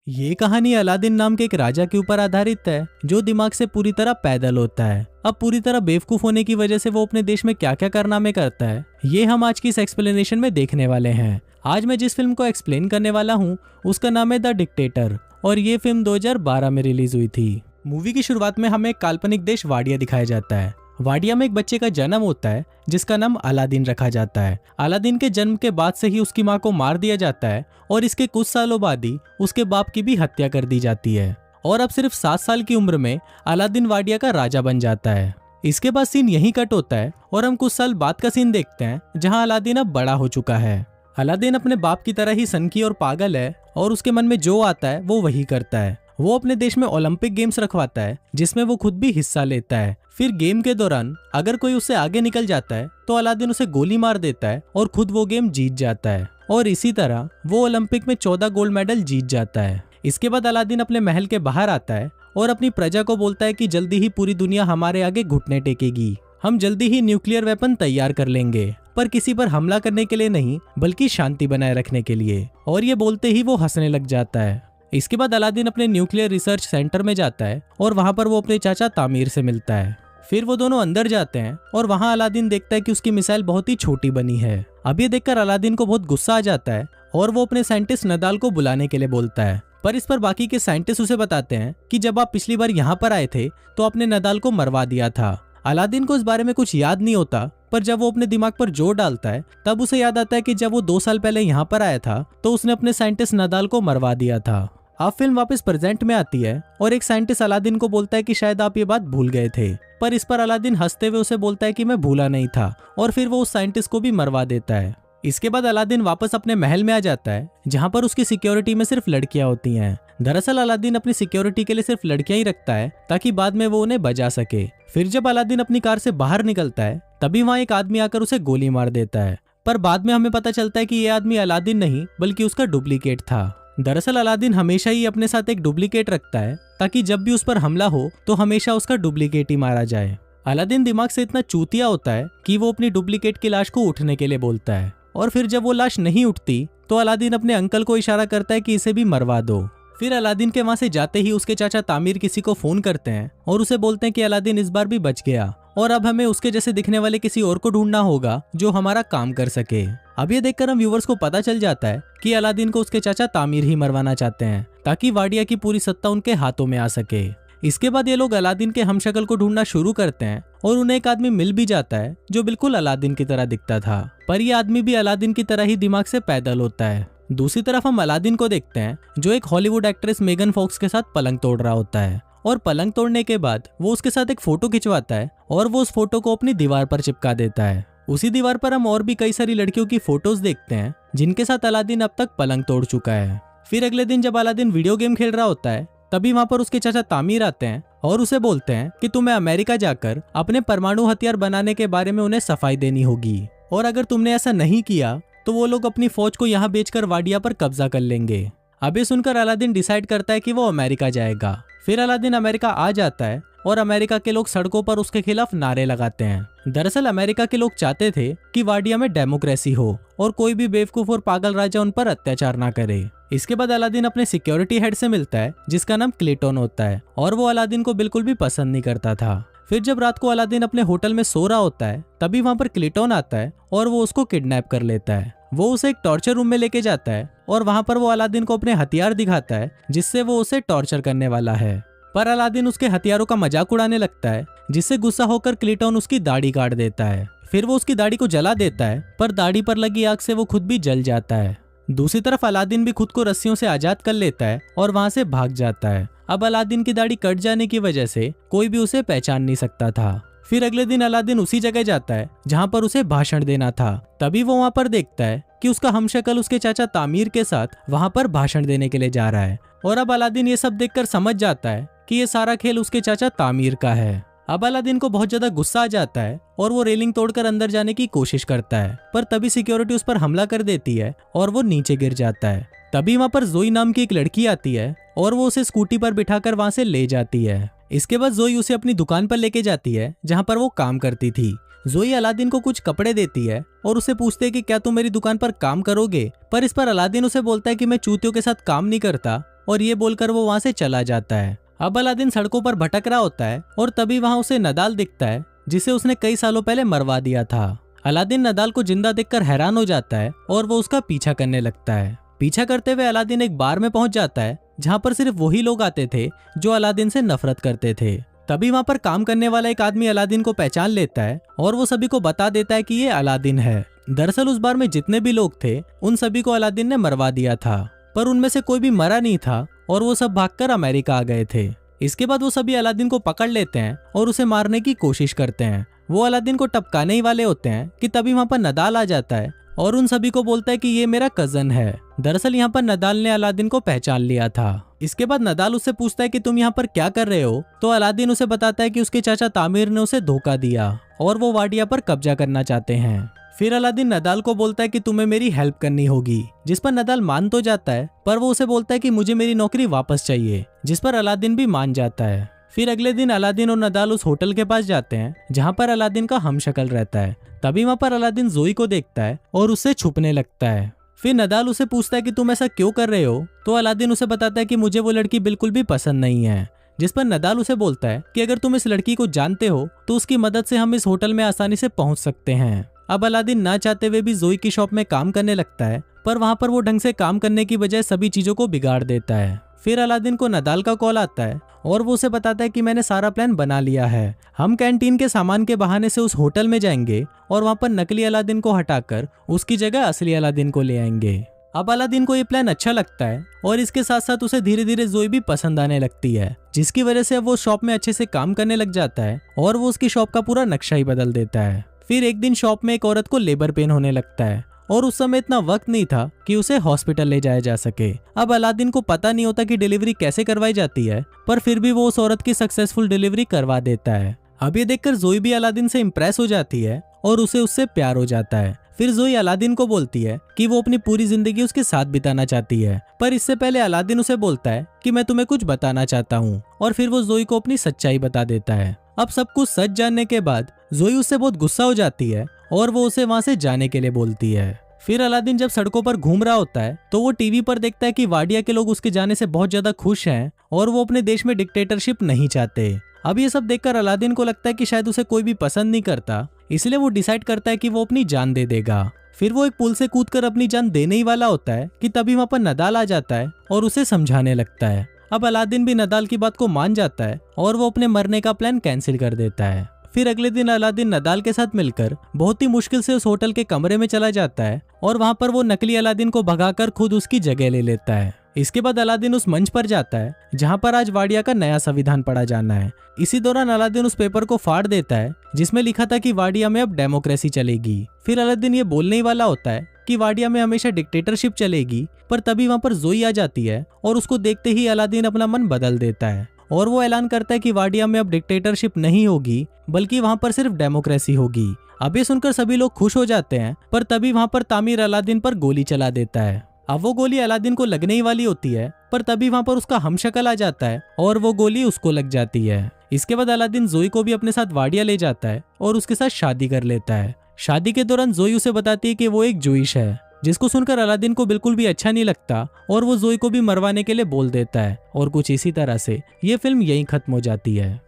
ये कहानी अलादीन नाम के एक राजा के ऊपर आधारित है जो दिमाग से पूरी तरह पैदल होता है। अब पूरी तरह बेवकूफ होने की वजह से वो अपने देश में क्या क्या कारनामे करता है, ये हम आज की इस एक्सप्लेनेशन में देखने वाले हैं। आज मैं जिस फिल्म को एक्सप्लेन करने वाला हूँ उसका नाम है द डिक्टेटर और ये फिल्म 2012 में रिलीज हुई थी। मूवी की शुरुआत में हमें एक काल्पनिक देश वाडिया दिखाया जाता है। वाडिया में एक बच्चे का जन्म होता है जिसका नाम अलादीन रखा जाता है। अलादीन के जन्म के बाद से ही उसकी मां को मार दिया जाता है और इसके कुछ सालों बाद ही उसके बाप की भी हत्या कर दी जाती है और अब सिर्फ 7 साल की उम्र में अलादीन वाडिया का राजा बन जाता है। इसके बाद सीन यहीं कट होता है और हम कुछ साल बाद का सीन देखते हैं जहाँ अलादीन अब बड़ा हो चुका है। अलादीन अपने बाप की तरह ही सनकी और पागल है और उसके मन में जो आता है वो वही करता है। वो अपने देश में ओलंपिक गेम्स रखवाता है जिसमें वो खुद भी हिस्सा लेता है। फिर गेम के दौरान अगर कोई उससे आगे निकल जाता है तो अलादीन उसे गोली मार देता है और खुद वो गेम जीत जाता है और इसी तरह वो ओलंपिक में 14 गोल्ड मेडल जीत जाता है। इसके बाद अलादीन अपने महल के बाहर आता है और अपनी प्रजा को बोलता है कि जल्दी ही पूरी दुनिया हमारे आगे घुटने टेकेगी। हम जल्दी ही न्यूक्लियर वेपन तैयार कर लेंगे, पर किसी पर हमला करने के लिए नहीं बल्कि शांति बनाए रखने के लिए। और ये बोलते ही वो हंसने लग जाता है। इसके बाद अलादीन अपने न्यूक्लियर रिसर्च सेंटर में जाता है और वहां पर वो अपने चाचा तामीर से मिलता है। फिर वो दोनों अंदर जाते हैं और वहां अलादीन देखता है कि उसकी मिसाइल बहुत ही छोटी बनी है। अब ये देखकर अलादीन को बहुत गुस्सा आ जाता है और वो अपने साइंटिस्ट नदाल को बुलाने के लिए बोलता है, पर इस पर बाकी के साइंटिस्ट उसे बताते हैं कि जब आप पिछली बार यहाँ पर आए थे तो आपने नदाल को मरवा दिया था। अलादीन को इस बारे में कुछ याद नहीं होता, पर जब वो अपने दिमाग पर जोर डालता है तब उसे याद आता है कि जब वो 2 साल पहले यहाँ पर आया था तो उसने अपने साइंटिस्ट नदाल को मरवा दिया था। अब फिल्म वापस प्रेजेंट में आती है और एक साइंटिस्ट अलादीन को बोलता है कि शायद आप ये बात भूल गए थे, पर इस पर अलादीन हंसते हुए उसे बोलता है कि मैं भूला नहीं था और फिर वो उस साइंटिस्ट को भी मरवा देता है। इसके बाद अलादीन वापस अपने महल में आ जाता है जहाँ पर उसकी सिक्योरिटी में सिर्फ लड़कियां होती हैं। दरअसल अलादीन अपनी सिक्योरिटी के लिए सिर्फ लड़कियां ही रखता है ताकि बाद में वो उन्हें बचा सके। फिर जब अलादीन अपनी कार से बाहर निकलता है तभी वहाँ एक आदमी आकर उसे गोली मार देता है, पर बाद में हमें पता चलता है कि ये आदमी अलादीन नहीं बल्कि उसका डुप्लीकेट था। दरअसल अलादीन हमेशा ही अपने साथ एक डुप्लीकेट रखता है ताकि जब भी उस पर हमला हो तो हमेशा उसका डुप्लीकेट ही मारा जाए। अलादीन दिमाग से इतना चूतिया होता है कि वो अपनी डुप्लीकेट की लाश को उठने के लिए बोलता है और फिर जब वो लाश नहीं उठती तो अलादीन अपने अंकल को इशारा करता है कि इसे भी मरवा दो। फिर अलादीन के वहां से जाते ही उसके चाचा तामीर किसी को फोन करते हैं और उसे बोलते हैं कि अलादीन इस बार भी बच गया और अब हमें उसके जैसे दिखने वाले किसी और को ढूंढना होगा जो हमारा काम कर सके। अब ये देखकर हम व्यूवर्स को पता चल जाता है कि अलादीन को उसके चाचा तामीर ही मरवाना चाहते हैं ताकि वाडिया की पूरी सत्ता उनके हाथों में आ सके। इसके बाद ये लोग अलादीन के हमशक्ल को ढूंढना शुरू करते हैं और उन्हें एक आदमी मिल भी जाता है जो बिल्कुल अलादीन की तरह दिखता था, पर यह आदमी भी अलादीन की तरह ही दिमाग से पैदल होता है। दूसरी तरफ हम अलादीन को देखते हैं जो एक हॉलीवुड एक्ट्रेस मेगन फॉक्स के साथ पलंग तोड़ रहा होता है और पलंग तोड़ने के बाद वो उसके साथ एक फोटो खिंचवाता है और वो उस फोटो को अपनी दीवार पर चिपका देता है। उसी दीवार पर हम और भी कई सारी लड़कियों की फोटोज देखते हैं जिनके साथ अलादीन अब तक पलंग तोड़ चुका है। फिर अगले दिन जब अलादीन वीडियो गेम खेल रहा होता है तभी वहां पर उसके चाचा तामीर आते हैं और उसे बोलते हैं कि तुम्हें अमेरिका जाकर अपने परमाणु हथियार बनाने के बारे में उन्हें सफाई देनी होगी और अगर तुमने ऐसा नहीं किया तो वो लोग अपनी फौज को यहाँ बेचकर वाडिया पर कब्जा कर लेंगे। अब ये सुनकर अलादीन डिसाइड करता है कि वो अमेरिका जाएगा। फिर अलादीन अमेरिका आ जाता है और अमेरिका के लोग सड़कों पर उसके खिलाफ नारे लगाते हैं। दरअसल अमेरिका के लोग चाहते थे कि वाडिया में डेमोक्रेसी हो और कोई भी बेवकूफ और पागल राजा उन पर अत्याचार ना करे। इसके बाद अलादीन अपने सिक्योरिटी हेड से मिलता है जिसका नाम क्लेटन होता है और वो अलादीन को बिल्कुल भी पसंद नहीं करता था। फिर जब रात को अलादीन अपने होटल में सो रहा होता है तभी वहां पर क्लेटन आता है और वो उसको किडनैप कर लेता है। वो उसे एक टॉर्चर रूम में लेके जाता है और वहां पर वो अलादीन को अपने हथियार दिखाता है जिससे वो उसे टॉर्चर करने वाला है, पर अलादीन उसके हथियारों का मजाक उड़ाने लगता है जिससे गुस्सा होकर क्लेटन उसकी दाढ़ी काट देता है। फिर वो उसकी दाढ़ी को जला देता है, पर दाढ़ी पर लगी आग से वो खुद भी जल जाता है। दूसरी तरफ अलादीन भी खुद को रस्सियों से आजाद कर लेता है और वहां से भाग जाता है। अब अलादीन की दाढ़ी कट जाने की वजह से कोई भी उसे पहचान नहीं सकता था। फिर अगले दिन अलादीन उसी जगह जाता है जहां पर उसे भाषण देना था। तभी वो वहां पर देखता है कि उसका हमशक्ल उसके चाचा तामीर के साथ वहां पर भाषण देने के लिए जा रहा है और अब अलादीन ये सब देखकर समझ जाता है कि ये सारा खेल उसके चाचा तामीर का है। अब अलादीन को बहुत ज्यादा गुस्सा आ जाता है और वो रेलिंग तोड़कर अंदर जाने की कोशिश करता है, पर तभी सिक्योरिटी उस पर हमला कर देती है और वो नीचे गिर जाता है। तभी वहां पर जोई नाम की एक लड़की आती है और वो उसे स्कूटी पर बिठाकर वहां से ले जाती है। इसके बाद जोई उसे अपनी दुकान पर लेके जाती है जहां पर वो काम करती थी। जोई अलादीन को कुछ कपड़े देती है और उसे पूछते है कि क्या तुम मेरी दुकान पर काम करोगे, पर इस पर अलादीन उसे बोलता है कि मैं चूतियों के साथ काम नहीं करता और ये बोलकर वो वहाँ से चला जाता है। अब अलादीन सड़कों पर भटक रहा होता है और तभी वहाँ उसे नदाल दिखता है, जिसे उसने कई सालों पहले मरवा दिया था। अलादीन नदाल को जिंदा देखकर हैरान हो जाता है और वो उसका पीछा करने लगता है। पीछा करते हुए अलादीन एक बार में पहुंच जाता है जहाँ पर सिर्फ वही लोग आते थे जो अलादीन से नफरत करते थे। तभी वहाँ पर काम करने वाला एक आदमी अलादीन को पहचान लेता है और वो सभी को बता देता है कि ये अलादीन है। दरअसल उस बार में जितने भी लोग थे उन सभी को अलादीन ने मरवा दिया था, पर उनमें से कोई भी मरा नहीं था और वो सब भागकर अमेरिका आ गए थे। इसके बाद वो सभी अलादीन को पकड़ लेते हैं और उसे मारने की कोशिश करते हैं। वो अलादीन को टपकाने ही वाले होते हैं कि तभी वहाँ पर नदाल आ जाता है और उन सभी को बोलता है कि ये मेरा कजन है। दरअसल यहाँ पर नदाल ने अलादीन को पहचान लिया था। इसके बाद नदाल उससे पूछता है कि तुम यहाँ पर क्या कर रहे हो, तो अलादीन उसे बताता है कि उसके चाचा तामिर ने उसे धोखा दिया और वो वाडिया पर कब्जा करना चाहते हैं। फिर अलादीन नदाल को बोलता है कि तुम्हें मेरी हेल्प करनी होगी, जिस पर नदाल मान तो जाता है, पर वो उसे बोलता है कि मुझे मेरी नौकरी वापस चाहिए, जिस पर अलादीन भी मान जाता है। फिर अगले दिन अलादीन और नदाल उस होटल के पास जाते हैं जहाँ पर अलादीन का हमशक्ल रहता है। तभी वहाँ पर अलादीन जोई को देखता है और उससे छुपने लगता है। फिर नदाल उसे पूछता है कि तुम ऐसा क्यों कर रहे हो, तो अलादीन उसे बताता है कि मुझे वो लड़की बिल्कुल भी पसंद नहीं है, जिस पर नदाल उसे बोलता है कि अगर तुम इस लड़की को जानते हो तो उसकी मदद से हम इस होटल में आसानी से पहुंच सकते हैं। अब अलादीन ना चाहते हुए भी जोई की शॉप में काम करने लगता है, पर वहाँ पर वो ढंग से काम करने की बजाय सभी चीजों को बिगाड़ देता है। फिर अलादीन को नदाल का कॉल आता है और वो उसे बताता है कि मैंने सारा प्लान बना लिया है। हम कैंटीन के सामान के बहाने से उस होटल में जाएंगे और वहाँ पर नकली अलादीन को हटाकर उसकी जगह असली अलादीन को ले आएंगे। अब अलादीन को ये प्लान अच्छा लगता है और इसके साथ साथ उसे धीरे धीरे जोई भी पसंद आने लगती है, जिसकी वजह से अब वो शॉप में अच्छे से काम करने लग जाता है और वो उसकी शॉप का पूरा नक्शा ही बदल देता है। फिर एक दिन शॉप में एक औरत को लेबर पेन होने लगता है और उस समय इतना वक्त नहीं था कि उसे हॉस्पिटल ले जाया जा सके। अब अलादीन को पता नहीं होता कि डिलीवरी कैसे करवाई जाती है, पर फिर भी वो उस औरत की सक्सेसफुल डिलीवरी करवा देता है। अब ये देखकर जोई भी अलादीन से इम्प्रेस हो जाती है और उसे उससे प्यार हो जाता है। फिर जोई अलादीन को बोलती है कि वो अपनी पूरी जिंदगी उसके साथ बिताना चाहती है, पर इससे पहले अलादीन उसे बोलता है कि मैं तुम्हें कुछ बताना चाहता हूँ, और फिर वो जोई को अपनी सच्चाई बता देता है। अब सब कुछ सच जानने के बाद जोई उससे बहुत गुस्सा हो जाती है और वो उसे वहाँ से जाने के लिए बोलती है। फिर अलादीन जब सड़कों पर घूम रहा होता है तो वो टीवी पर देखता है कि वाडिया के लोग उसके जाने से बहुत ज्यादा खुश हैं और वो अपने देश में डिक्टेटरशिप नहीं चाहते। अब ये सब देखकर अलादीन को लगता है कि शायद उसे कोई भी पसंद नहीं करता, इसलिए वो डिसाइड करता है कि वो अपनी जान दे देगा। फिर वो एक पुल से कूदकर अपनी जान देने ही वाला होता है कि तभी वहाँ पर नदाल आ जाता है और उसे समझाने लगता है। अब अलादीन भी नदाल की बात को मान जाता है और वो अपने मरने का प्लान कैंसिल कर देता है। फिर अगले दिन अलादीन नदाल के साथ मिलकर बहुत ही मुश्किल से उस होटल के कमरे में चला जाता है और वहाँ पर वो नकली अलादीन को भगाकर खुद उसकी जगह ले लेता है। इसके बाद अलादीन उस मंच पर जाता है जहाँ पर आज वाडिया का नया संविधान पढ़ा जाना है। इसी दौरान अलादीन उस पेपर को फाड़ देता है जिसमें लिखा था कि वाडिया में अब डेमोक्रेसी चलेगी। फिर अलादीन ये बोलने ही वाला होता है कि वाडिया में हमेशा डिक्टेटरशिप चलेगी, पर तभी वहाँ पर जोई आ जाती है और उसको देखते ही अलादीन अपना मन बदल देता है और वो ऐलान करता है कि वाडिया में अब डिक्टेटरशिप नहीं होगी, बल्कि वहाँ पर सिर्फ डेमोक्रेसी होगी। अब ये सुनकर सभी लोग खुश हो जाते हैं, पर तभी वहाँ पर तामिर अलादीन पर गोली चला देता है। अब वो गोली अलादीन को लगने ही वाली होती है, पर तभी वहाँ पर उसका हमशक्ल आ जाता है और वो गोली उसको लग जाती है। इसके बाद अलादीन जोई को भी अपने साथ वाडिया ले जाता है और उसके साथ शादी कर लेता है। शादी के दौरान जोई उसे बताती है कि वो एक जूइश है, जिसको सुनकर अलादीन को बिल्कुल भी अच्छा नहीं लगता और वो जोई को भी मरवाने के लिए बोल देता है। और कुछ इसी तरह से ये फिल्म यहीं खत्म हो जाती है।